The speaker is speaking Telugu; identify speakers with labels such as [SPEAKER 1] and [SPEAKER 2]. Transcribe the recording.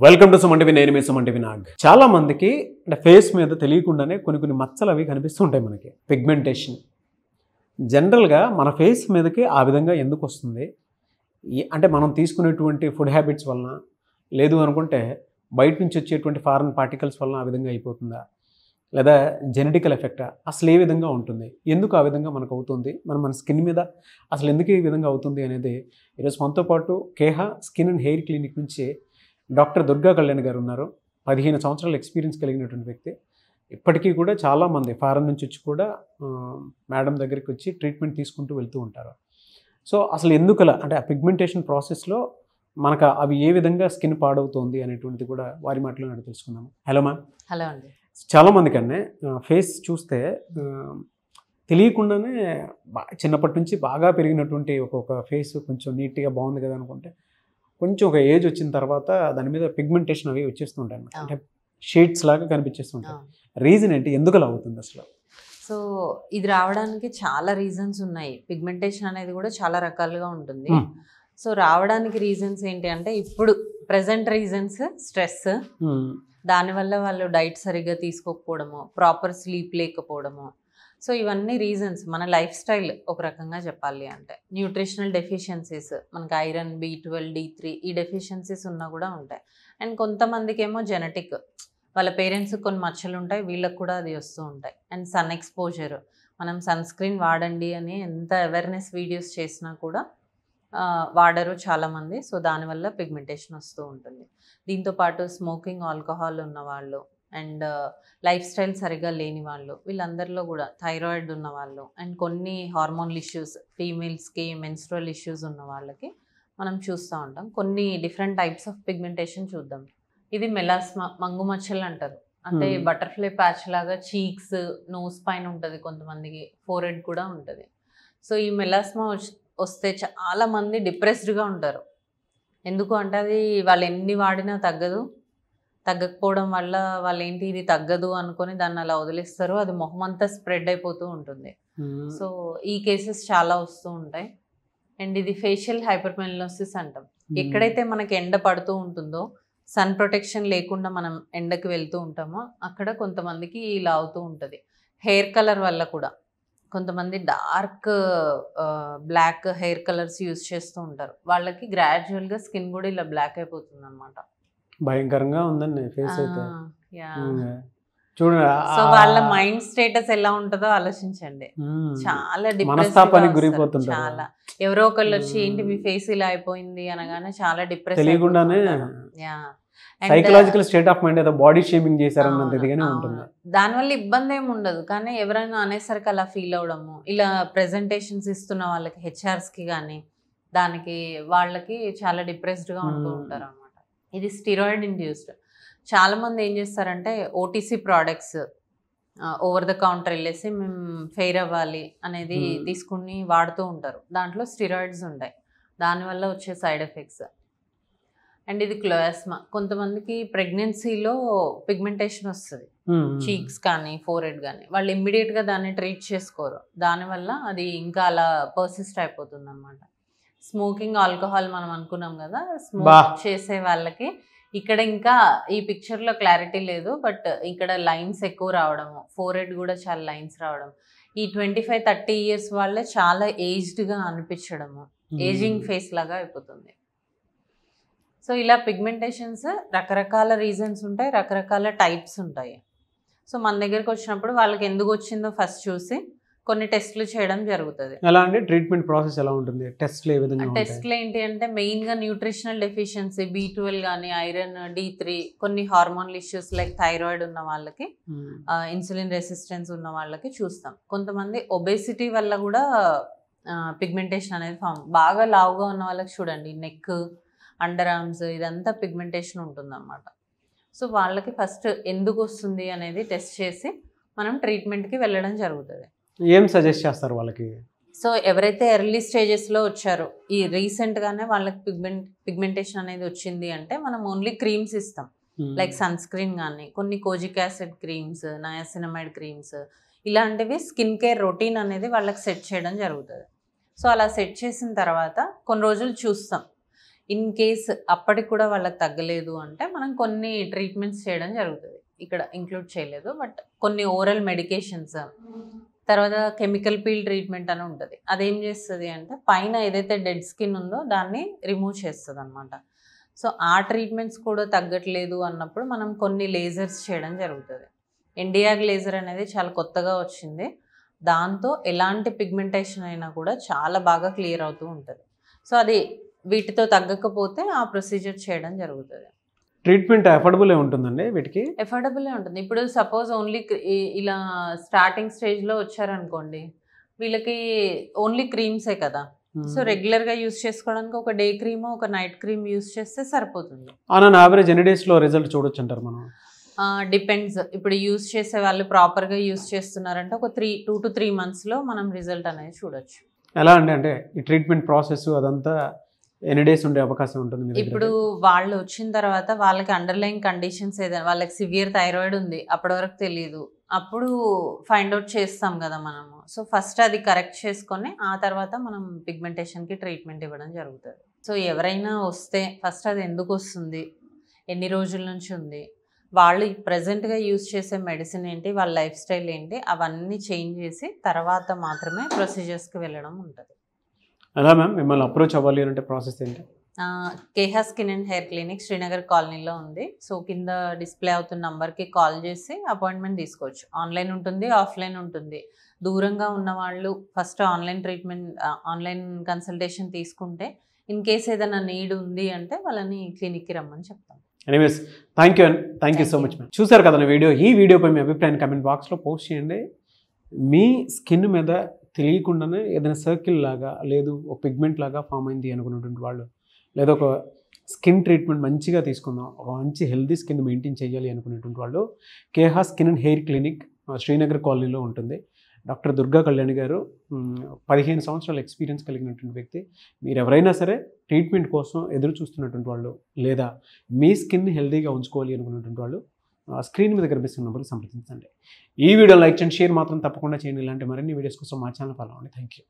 [SPEAKER 1] Welcome to Suman TV. నేను మీ సుమన్ టీవీ నాగ్. చాలా మందికి అంటే ఫేస్ మీద తెలియకుండానే కొన్ని మచ్చలు అవి కనిపిస్తుంటాయి. మనకి పిగ్మెంటేషన్ జనరల్గా మన ఫేస్ మీదకి ఆ విధంగా ఎందుకు వస్తుంది అంటే మనం తీసుకునేటువంటి ఫుడ్ హ్యాబిట్స్ వలన, లేదు అనుకుంటే బయట నుంచి వచ్చేటువంటి ఫారెన్ పార్టికల్స్ వలన ఆ విధంగా అయిపోతుందా, లేదా జెనెటికల్ ఎఫెక్టా, అసలు ఏ విధంగా ఉంటుంది, ఎందుకు ఆ విధంగా మనకు అవుతుంది, మన స్కిన్ మీద అసలు ఎందుకు ఈ విధంగా అవుతుంది అనేది ఈరోజు మనతో పాటు కేహ స్కిన్ అండ్ హెయిర్ క్లినిక్ నుంచి డాక్టర్ దుర్గా కళ్యాణ్ గారు ఉన్నారు. 15 సంవత్సరాల ఎక్స్పీరియన్స్ కలిగినటువంటి వ్యక్తి. ఇప్పటికీ కూడా చాలామంది ఫారెన్ నుంచి వచ్చి కూడా మేడం దగ్గరికి వచ్చి ట్రీట్మెంట్ తీసుకుంటూ వెళ్తూ ఉంటారు. సో అసలు ఎందుకలా అంటే ఆ పిగ్మెంటేషన్ ప్రాసెస్లో మనకు అవి ఏ విధంగా స్కిన్ పాడవుతుంది అనేటువంటిది కూడా వారి మాటలో నేను తెలుసుకుందాము. Hello ma'am.
[SPEAKER 2] హలో అండి.
[SPEAKER 1] చాలామందికి అన్నీ ఫేస్ చూస్తే తెలియకుండానే చిన్నప్పటి నుంచి బాగా పెరిగినటువంటి ఒక్కొక్క ఫేస్ కొంచెం నీట్గా బాగుంది కదా అనుకుంటే కొంచెం ఒక ఏజ్ వచ్చిన తర్వాత దాని మీద పిగ్మెంటేషన్ అవి వచ్చేస్తుంటాయి అన్నమాట. అంటే షేడ్స్ లాగా కనిపించేస్తుంటాయి. రీజన్ ఏంటి, ఎందుకు అలా అవుతుంది అసలు?
[SPEAKER 2] సో ఇది రావడానికి చాలా రీజన్స్ ఉన్నాయి. పిగ్మెంటేషన్ అనేది కూడా చాలా రకాలుగా ఉంటుంది. సో రావడానికి రీజన్స్ ఏంటి అంటే, ఇప్పుడు ప్రజెంట్ రీజన్స్ స్ట్రెస్, దానివల్ల వాళ్ళు డైట్ సరిగ్గా తీసుకోకపోవడము, ప్రాపర్ స్లీప్ లేకపోవడము. సో ఇవన్నీ రీజన్స్. మన లైఫ్ స్టైల్ ఒక రకంగా చెప్పాలి అంటే, న్యూట్రిషనల్ డెఫిషియన్సీస్, మనకి ఐరన్, B12, D3 ఈ డెఫిషియన్సీస్ ఉన్నా కూడా ఉంటాయి. అండ్ కొంతమందికి ఏమో జెనెటిక్, వాళ్ళ పేరెంట్స్ కొన్ని మచ్చలు ఉంటాయి, వీళ్ళకి కూడా అది వస్తూ ఉంటాయి. అండ్ సన్ ఎక్స్పోజర్, మనం సన్ స్క్రీన్ వాడండి అని ఎంత అవేర్నెస్ వీడియోస్ చేసినా కూడా వాడరు చాలామంది. సో దానివల్ల పిగ్మెంటేషన్ వస్తూ ఉంటుంది. దీంతోపాటు స్మోకింగ్, ఆల్కహాల్ ఉన్నవాళ్ళు, అండ్ లైఫ్ స్టైల్ సరిగ్గా లేని వాళ్ళు, వీళ్ళందరిలో కూడా థైరాయిడ్ ఉన్న వాళ్ళు, అండ్ కొన్ని హార్మోనల్ ఇష్యూస్, ఫీమేల్స్కి మెన్స్ట్రువల్ ఇష్యూస్ ఉన్న వాళ్ళకి మనం చూస్తూ ఉంటాం. కొన్ని డిఫరెంట్ టైప్స్ ఆఫ్ పిగ్మెంటేషన్ చూద్దాం. ఇది మెలాస్మా, మంగు మచ్చలు అంటారు. అంటే బటర్ఫ్లై ప్యాచ్ లాగా చీక్స్, నోస్ పైన ఉంటుంది, కొంతమందికి ఫోరెడ్ కూడా ఉంటుంది. సో ఈ మెలాస్మా వస్తే చాలా మంది డిప్రెస్డ్గా ఉంటారు. ఎందుకు అంటే అది వాళ్ళు ఎన్ని వాడినా తగ్గకపోవడం వల్ల వాళ్ళు ఏంటి ఇది తగ్గదు అనుకొని దాన్ని అలా వదిలేస్తారు. అది మొహం అంతా స్ప్రెడ్ అయిపోతూ ఉంటుంది. సో ఈ కేసెస్ చాలా వస్తూ ఉంటాయి. అండ్ ఇది ఫేషియల్ హైపర్మెలనోసిస్ అంటాం. ఎక్కడైతే మనకి ఎండ పడుతూ ఉంటుందో, సన్ ప్రొటెక్షన్ లేకుండా మనం ఎండకి వెళ్తూ ఉంటామో అక్కడ కొంతమందికి ఇలా అవుతూ ఉంటుంది. హెయిర్ కలర్ వల్ల కూడా కొంతమంది dark black hair colours use చేస్తూ ఉంటారు. వాళ్ళకి గ్రాడ్యువల్గా స్కిన్ కూడా ఇలా బ్లాక్ అయిపోతుంది అనమాట.
[SPEAKER 1] భయంకరంగా ఉందండి ఫేస్ అయితే. చూడండి,
[SPEAKER 2] సో వాళ్ళ మైండ్ స్టేటస్ ఎలా ఉంటుందో ఆలోచించండి. చాలా
[SPEAKER 1] మనస్తాపానికి గురైపోతుంది.
[SPEAKER 2] చాలా ఎవరో ఒకళ్ళు వచ్చి ఏంటి మీ ఫేస్ ఇలా అయిపోయింది అనగానే చాలా డిప్రెస్
[SPEAKER 1] తెలియకుండానే సైకలాజికల్ స్టేట్ ఆఫ్ మైండ్, ఏదో బాడీ షేమింగ్ చేశారన్నంత ఇదిగానే ఉంటుంది.
[SPEAKER 2] దానివల్ల ఇబ్బంది ఏమి ఉండదు, కానీ ఎవరైనా అనేసరికి అలా ఫీల్ అవడము, ఇలా ప్రెజెంటేషన్స్ ఇస్తున్న వాళ్ళకి, హెచ్ఆర్స్కి కానీ దానికి వాళ్ళకి చాలా డిప్రెస్డ్గా ఉంటూ ఉంటారు అనమాట. ఇది స్టిరాయిడ్ ఇండ్యూస్డ్. చాలామంది ఏం చేస్తారంటే OTC products over the counter వెళ్ళేసి మేము ఫెయిర్ అవ్వాలి అనేది తీసుకుని వాడుతూ ఉంటారు. దాంట్లో స్టిరాయిడ్స్ ఉంటాయి, దానివల్ల వచ్చే సైడ్ ఎఫెక్ట్స్. అండ్ ఇది క్లోయాస్మా. కొంతమందికి ప్రెగ్నెన్సీలో పిగ్మెంటేషన్ వస్తుంది, చీక్స్ కానీ ఫోరెడ్ కానీ, వాళ్ళు ఇమ్మీడియట్గా దాన్ని ట్రీట్ చేసుకోరు. దానివల్ల అది ఇంకా అలా పర్సిస్ట్ అయిపోతుంది అనమాట. స్మోకింగ్, ఆల్కహాల్ మనం అనుకున్నాం కదా, స్మోక్ చేసే వాళ్ళకి ఇక్కడ ఇంకా ఈ పిక్చర్లో క్లారిటీ లేదు, బట్ ఇక్కడ లైన్స్ ఎక్కువ రావడము, ఫోరెడ్ కూడా చాలా లైన్స్ రావడం, ఈ 25-30 ఇయర్స్ వాళ్ళే చాలా ఏజ్డ్గా అనిపించడము, ఏజింగ్ ఫేస్ లాగా అయిపోతుంది. సో ఇలా పిగ్మెంటేషన్స్ రకరకాల రీజన్స్ ఉంటాయి, రకరకాల టైప్స్ ఉంటాయి. సో మన దగ్గరకు వచ్చినప్పుడు వాళ్ళకి ఎందుకు వచ్చిందో ఫస్ట్ చూసి కొన్ని టెస్ట్లు చేయడం జరుగుతుంది.
[SPEAKER 1] ఎలా అంటే ట్రీట్మెంట్ ప్రాసెస్ ఎలా ఉంటుంది? టెస్ట్లు ఏ విధంగా?
[SPEAKER 2] టెస్ట్లు ఏంటి అంటే మెయిన్గా న్యూట్రిషనల్ డెఫిషియన్సీ, B12 కానీ, ఐరన్, D3, కొన్ని హార్మోనల్ ఇష్యూస్ లైక్ థైరాయిడ్ ఉన్న వాళ్ళకి, ఇన్సులిన్ రెసిస్టెన్స్ ఉన్న వాళ్ళకి చూస్తాం. కొంతమంది ఒబేసిటీ వల్ల కూడా పిగ్మెంటేషన్ అనేది ఫామ్. బాగా లావుగా ఉన్న వాళ్ళకి చూడండి, నెక్, అండర్ ఆర్మ్స్ ఇదంతా పిగ్మెంటేషన్ ఉంటుందన్నమాట. సో వాళ్ళకి ఫస్ట్ ఎందుకు వస్తుంది అనేది టెస్ట్ చేసి మనం ట్రీట్మెంట్కి వెళ్ళడం జరుగుతుంది.
[SPEAKER 1] ఏం సజెస్ట్ చేస్తారు వాళ్ళకి?
[SPEAKER 2] సో ఎవరైతే ఎర్లీ స్టేజెస్లో వచ్చారో, ఈ రీసెంట్గానే వాళ్ళకి పిగ్మెంటేషన్ అనేది వచ్చింది అంటే మనం ఓన్లీ క్రీమ్స్ ఇస్తాం, లైక్ సన్ స్క్రీన్ కానీ, కొన్ని kojic acid creams, niacinamide creams, ఇలాంటివి స్కిన్ కేర్ రొటీన్ అనేది వాళ్ళకి సెట్ చేయడం జరుగుతుంది. సో అలా సెట్ చేసిన తర్వాత కొన్ని రోజులు చూస్తాం ఇన్ కేస్ అప్పటికి కూడా వాళ్ళకి తగ్గలేదు అంటే మనం కొన్ని ట్రీట్మెంట్స్ చేయడం జరుగుతుంది. ఇక్కడ ఇంక్లూడ్ చేయలేదు, బట్ కొన్ని ఓరల్ మెడికేషన్స్, తర్వాత కెమికల్ పీల్ ట్రీట్మెంట్ అని ఉంటుంది. అదేం చేస్తుంది అంటే పైన ఏదైతే డెడ్ స్కిన్ ఉందో దాన్ని రిమూవ్ చేస్తుంది అనమాట. సో ఆ ట్రీట్మెంట్స్ కూడా తగ్గట్లేదు అన్నప్పుడు మనం కొన్ని లేజర్స్ చేయడం జరుగుతుంది. ఎండియాగ్ లేజర్ అనేది చాలా కొత్తగా వచ్చింది. దాంతో ఎలాంటి పిగ్మెంటేషన్ అయినా కూడా చాలా బాగా క్లియర్ అవుతూ ఉంటుంది. సో అది వీటితో తగ్గకపోతే ఆ ప్రొసీజర్ చేయడం జరుగుతుంది.
[SPEAKER 1] ట్రీట్మెంట్ అఫోర్డబుల్ ఉంటుందండి వీటికి?
[SPEAKER 2] ఎఫోర్డబులే ఉంటుంది. ఇప్పుడు సపోజ్ ఓన్లీ ఇలా స్టార్టింగ్ స్టేజ్లో వచ్చారనుకోండి, వీళ్ళకి ఓన్లీ క్రీమ్సే కదా. సో రెగ్యులర్గా యూస్ చేసుకోవడానికి ఒక డే క్రీమ్ ఒక నైట్ క్రీమ్ యూస్ చేస్తే సరిపోతుంది.
[SPEAKER 1] ఆన్ యావరేజ్ ఎన్ని డేస్లో రిజల్ట్ చూడొచ్చు అంటారు మనం?
[SPEAKER 2] డిపెండ్స్. ఇప్పుడు యూస్ చేసే వాళ్ళు ప్రాపర్గా యూస్ చేస్తున్నారంటే ఒక 2 to 3 monthsలో మనం రిజల్ట్ అనేది చూడొచ్చు.
[SPEAKER 1] ఎలా అంటే ఈ ట్రీట్మెంట్ ప్రాసెస్ అదంతా ఎన్ని డేస్ ఉండే అవకాశం ఉంటుంది?
[SPEAKER 2] ఇప్పుడు వాళ్ళు వచ్చిన తర్వాత వాళ్ళకి అండర్లైన్ కండిషన్స్ ఏదైనా, వాళ్ళకి సివియర్ థైరాయిడ్ ఉంది, అప్పటి వరకు తెలియదు, అప్పుడు ఫైండ్ అవుట్ చేస్తాం కదా మనము. సో ఫస్ట్ అది కరెక్ట్ చేసుకొని ఆ తర్వాత మనం పిగ్మెంటేషన్కి ట్రీట్మెంట్ ఇవ్వడం జరుగుతుంది. సో ఎవరైనా వస్తే ఫస్ట్ అది ఎందుకు వస్తుంది, ఎన్ని రోజుల నుంచి ఉంది, వాళ్ళు ప్రజెంట్గా యూజ్ చేసే మెడిసిన్ ఏంటి, వాళ్ళ లైఫ్ స్టైల్ ఏంటి, అవన్నీ చేంజ్ చేసి తర్వాత మాత్రమే ప్రొసీజర్స్కి వెళ్ళడం ఉంటుంది.
[SPEAKER 1] ఎలా మ్యామ్ మిమ్మల్ని అప్రోచ్ అవ్వాలి అంటే ప్రాసెస్ ఏంటి?
[SPEAKER 2] Kaya skin and hair clinic Srinagar కాలనీలో ఉంది. సో కింద డిస్ప్లే అవుతున్న నంబర్కి కాల్ చేసి అపాయింట్మెంట్ తీసుకోవచ్చు. ఆన్లైన్ ఉంటుంది, ఆఫ్లైన్ ఉంటుంది. దూరంగా ఉన్న వాళ్ళు first online treatment, online consultation తీసుకుంటే ఇన్ కేస్ ఏదైనా నీడ్ ఉంది అంటే వాళ్ళని క్లినిక్కి రమ్మని చెప్తాం.
[SPEAKER 1] Anyways thank you so much ma'am. చూసారు కదా వీడియో. ఈ వీడియోపై మీ అభిప్రాయాన్ని కమెంట్ బాక్స్లో పోస్ట్ చేయండి. మీ స్కిన్ మీద తెలియకుండానే ఏదైనా సర్కిల్ లాగా లేదు ఒక పిగ్మెంట్ లాగా ఫామ్ అయింది అనుకున్నటువంటి వాళ్ళు, లేదా ఒక స్కిన్ ట్రీట్మెంట్ మంచిగా తీసుకుందాం, ఒక మంచి హెల్తీ స్కిన్ మెయింటైన్ చేయాలి అనుకునేటువంటి వాళ్ళు Kaya skin and hair clinic Srinagar కాలనీలో ఉంటుంది. డాక్టర్ దుర్గా కళ్యాణి గారు 15 సంవత్సరాల ఎక్స్పీరియన్స్ కలిగినటువంటి వ్యక్తి. మీరు ఎవరైనా సరే ట్రీట్మెంట్ కోసం ఎదురు చూస్తున్నటువంటి వాళ్ళు, లేదా మీ స్కిన్ హెల్తీగా ఉంచుకోవాలి అనుకున్నటువంటి వాళ్ళు స్క్రీన్ మీద కనిపిస్తున్న నెంబర్కి సంప్రదించండి. ఈ వీడియో లైక్ చేయండి, షేర్ మాత్రం తప్పకుండా చేయండి. ఇలాంటి మరిన్ని వీడియోస్ కోసం మా ఛానల్ ఫాలో అవ్వండి. Thank you.